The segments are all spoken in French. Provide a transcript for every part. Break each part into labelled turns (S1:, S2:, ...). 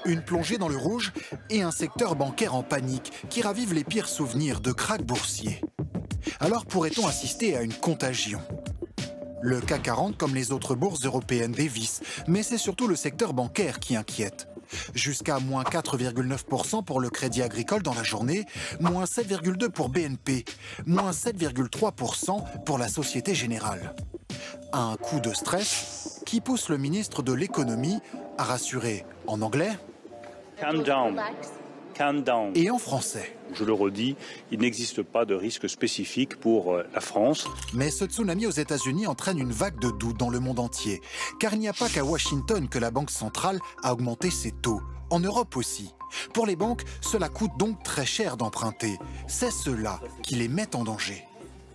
S1: Une plongée dans le rouge et un secteur bancaire en panique qui ravive les pires souvenirs de krachs boursiers. Alors pourrait-on assister à une contagion? Le CAC 40, comme les autres bourses européennes, dévisse, mais c'est surtout le secteur bancaire qui inquiète. Jusqu'à moins 4,9% pour le Crédit Agricole dans la journée, moins 7,2% pour BNP, moins 7,3% pour la Société Générale. Un coup de stress qui pousse le ministre de l'économie à rassurer en anglais
S2: Calm down. Calm down.
S1: Et en français.
S2: Je le redis, il n'existe pas de risque spécifique pour la France.
S1: Mais ce tsunami aux États-Unis entraîne une vague de doute dans le monde entier. Car il n'y a pas qu'à Washington que la Banque centrale a augmenté ses taux. En Europe aussi. Pour les banques, cela coûte donc très cher d'emprunter. C'est cela qui les met en danger.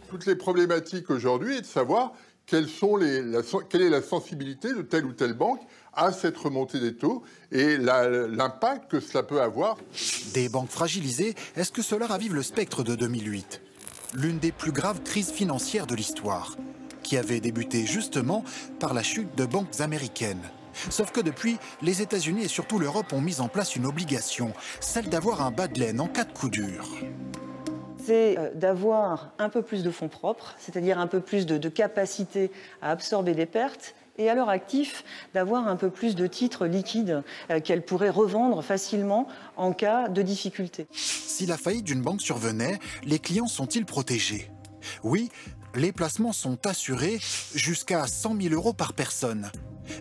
S3: Toutes les problématiques aujourd'hui est de savoir quelle est la sensibilité de telle ou telle banque à cette remontée des taux et l'impact que cela peut avoir.
S1: Des banques fragilisées, est-ce que cela ravive le spectre de 2008 ? L'une des plus graves crises financières de l'histoire, qui avait débuté justement par la chute de banques américaines. Sauf que depuis, les États-Unis et surtout l'Europe ont mis en place une obligation, celle d'avoir un bas de laine en cas de coup dur.
S4: C'est d'avoir un peu plus de fonds propres, c'est-à-dire un peu plus de capacité à absorber des pertes, et à leur actif, d'avoir un peu plus de titres liquides qu'elles pourraient revendre facilement en cas de difficulté.
S1: Si la faillite d'une banque survenait, les clients sont-ils protégés? Oui, les placements sont assurés jusqu'à 100 000 € par personne.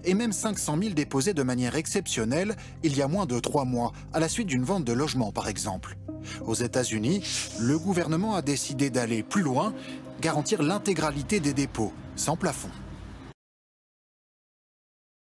S1: Et même 500 000 déposés de manière exceptionnelle il y a moins de 3 mois, à la suite d'une vente de logement par exemple. Aux États-Unis, le gouvernement a décidé d'aller plus loin, garantir l'intégralité des dépôts, sans plafond.